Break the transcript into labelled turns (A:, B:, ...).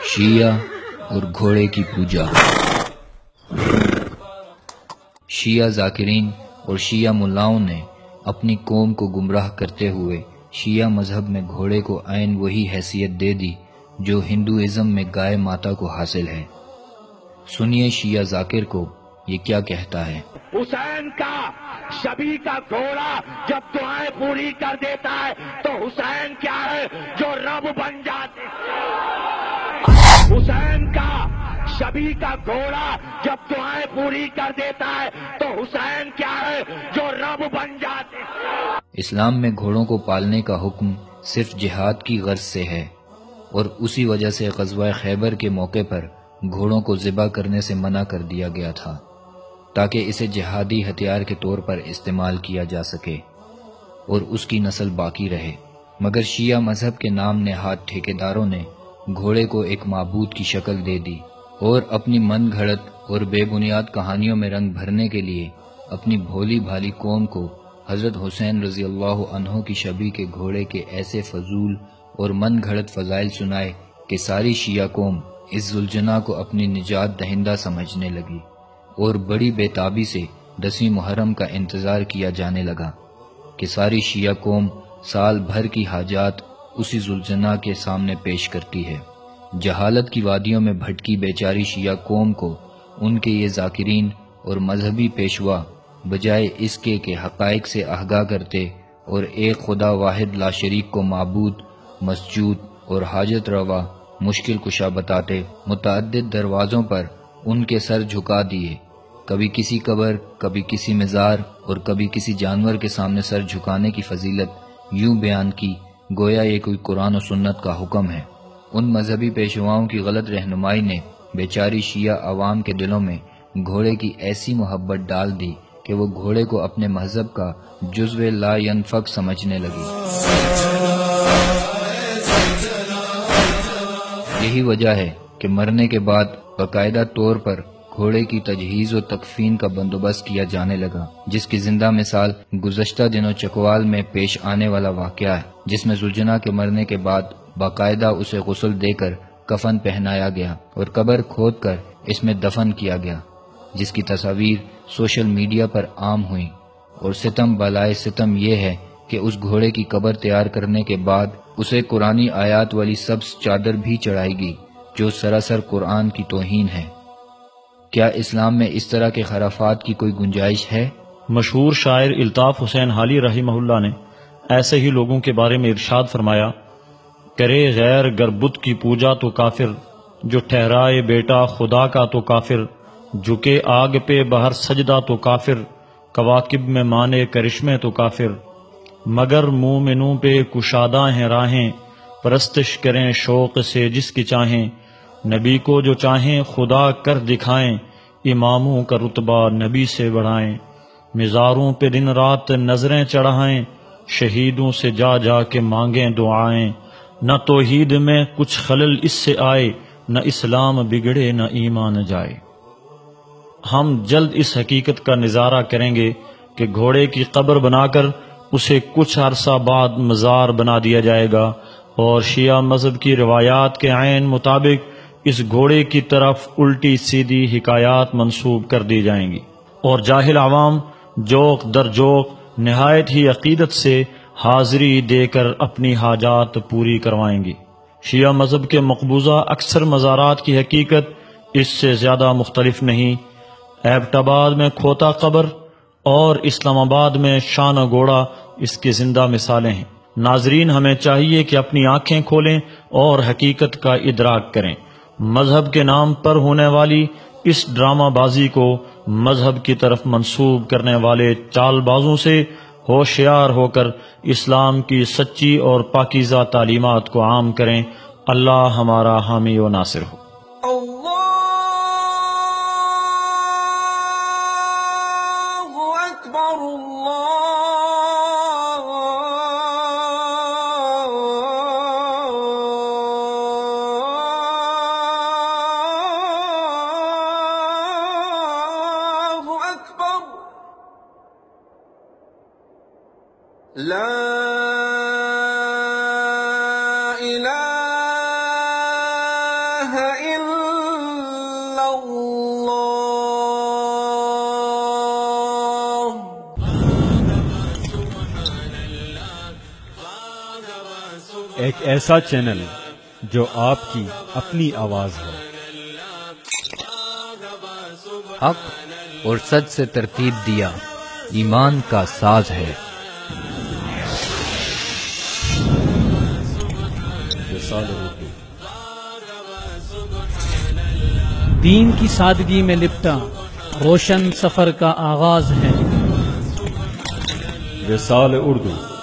A: شیعہ اور گھوڑے کی پوجا۔ شیعہ ذاکرین اور شیعہ ملاؤں نے اپنی قوم کو گمراہ کرتے ہوئے شیعہ مذہب میں گھوڑے کو عین وہی حیثیت دے دی جو ہندوازم میں گائے ماتا کو حاصل ہے۔ سنیے شیعہ ذاکر کو یہ کیا کہتا ہے۔
B: حسین کا شبی کا گھوڑا جب دعائیں پوری کر دیتا ہے تو حسین کیا ہے جو رب بن جاتے۔ حسین کا شبی کا گھوڑا جب دعائیں پوری کر دیتا ہے تو حسین کیا ہے جو رب بن جاتے۔
A: اسلام میں گھوڑوں کو پالنے کا حکم صرف جہاد کی غرض سے ہے، اور اسی وجہ سے غزوہ خیبر کے موقع پر گھوڑوں کو ذبح کرنے سے منع کر دیا گیا تھا تاکہ اسے جہادی ہتھیار کے طور پر استعمال کیا جا سکے اور اس کی نسل باقی رہے۔ مگر شیعہ مذہب کے نام نہاد ٹھیکیداروں نے گھوڑے کو ایک معبود کی شکل دے دی اور اپنی من گھڑت اور بے بنیاد کہانیوں میں رنگ بھرنے کے لیے اپنی بھولی بھالی قوم کو حضرت حسین رضی اللہ عنہ کی شبیہ کے گھوڑے کے ایسے فضول اور من گھڑت فضائل سنائے کہ ساری شیعہ قوم اس ذوالجناح کو اپنی نجات دہندہ سمجھنے لگی اور بڑی بے تابی سے 10ویں محرم کا انتظار کیا جانے لگا کہ ساری شیعہ قوم سال بھر کی حاجات اسی ذوالجناح کے سامنے پیش کرتی ہے۔ جہالت کی وادیوں میں بھٹکی بیچاری شیعہ قوم کو ان کے یہ ذاکرین اور مذہبی پیشوا بجائے اس کے کہ حقائق سے آگاہ کرتے اور ایک خدا واحد لا شریک کو معبود، مسجود اور حاجت روا مشکل کشا بتاتے، متعدد دروازوں پر ان کے سر جھکا دیے، کبھی کسی قبر، کبھی کسی مزار اور کبھی کسی جانور کے سامنے سر جھکانے کی فضیلت یوں بیان کی گویا یہ کوئی قرآن و سنت کا حکم ہے۔ ان مذہبی پیشواؤں کی غلط رہنمائی نے بیچاری شیعہ عوام کے دلوں میں گھوڑے کی ایسی محبت ڈال دی کہ وہ گھوڑے کو اپنے مذہب کا جزو لا ینفک سمجھنے لگی۔ یہی وجہ ہے کہ مرنے کے بعد باقاعدہ طور پر گھوڑے کی تجہیز و تکفین کا بندوبست کیا جانے لگا، جس کی زندہ مثال گزشتہ دنوں چکوال میں پیش آنے والا واقعہ ہے، جس میں ذوالجناح کے مرنے کے بعد باقاعدہ اسے غسل دے کر کفن پہنایا گیا اور قبر کھود کر اس میں دفن کیا گیا، جس کی تصاویر سوشل میڈیا پر عام ہوئیں۔ اور ستم بالائے ستم یہ ہے کہ اس گھوڑے کی قبر تیار کرنے کے بعد اسے قرآنی آیات والی سبز چادر بھی چڑھائی گئی جو سراسر قرآن کی توہین ہے۔ کیا اسلام میں اس طرح کے خرافات کی کوئی گنجائش ہے؟
C: مشہور شاعر الطاف حسین حالی رحمہ اللہ نے ایسے ہی لوگوں کے بارے میں ارشاد فرمایا، کرے غیر گر بت کی پوجا تو کافر، جو ٹھہرائے بیٹا خدا کا تو کافر، جھکے آگ پہ بہر سجدہ تو کافر، کواکب میں مانے کرشمے تو کافر، مگر مومنوں پہ کشادہ ہیں راہیں، پرستش کریں شوق سے جس کی چاہیں، نبی کو جو چاہیں خدا کر دکھائیں، اماموں کا رتبہ نبی سے بڑھائیں، مزاروں پہ دن رات نظریں چڑھائیں، شہیدوں سے جا جا کے مانگیں دعائیں، نہ توحید میں کچھ خلل اس سے آئے، نہ اسلام بگڑے نہ ایمان جائے۔ ہم جلد اس حقیقت کا نظارہ کریں گے کہ گھوڑے کی قبر بنا کر اسے کچھ عرصہ بعد مزار بنا دیا جائے گا، اور شیعہ مذہب کی روایات کے عین مطابق اس گھوڑے کی طرف الٹی سیدھی حکایات منسوب کر دی جائیں گی، اور جاہل عوام جوق در جوق نہایت ہی عقیدت سے حاضری دے کر اپنی حاجات پوری کروائیں گی۔ شیعہ مذہب کے مقبوضہ اکثر مزارات کی حقیقت اس سے زیادہ مختلف نہیں۔ ایبٹ آباد میں کھوتا قبر اور اسلام آباد میں شان گھوڑا اس کی زندہ مثالیں ہیں۔ ناظرین، ہمیں چاہیے کہ اپنی آنکھیں کھولیں اور حقیقت کا ادراک کریں۔ مذہب کے نام پر ہونے والی اس ڈرامہ بازی کو مذہب کی طرف منسوب کرنے والے چال بازوں سے ہوشیار ہو کر اسلام کی سچی اور پاکیزہ تعلیمات کو عام کریں۔ اللہ ہمارا حامی و ناصر ہو۔
D: لا إله إله إلا الله.
E: ایک ایسا چینل جو آپ کی اپنی آواز ہے،
A: حق اور سچ سے ترتیب دیا ایمان کا ساز ہے۔
F: دین کی سادگی میں لپٹا روشن سفر کا آغاز ہے۔
E: وصال اردو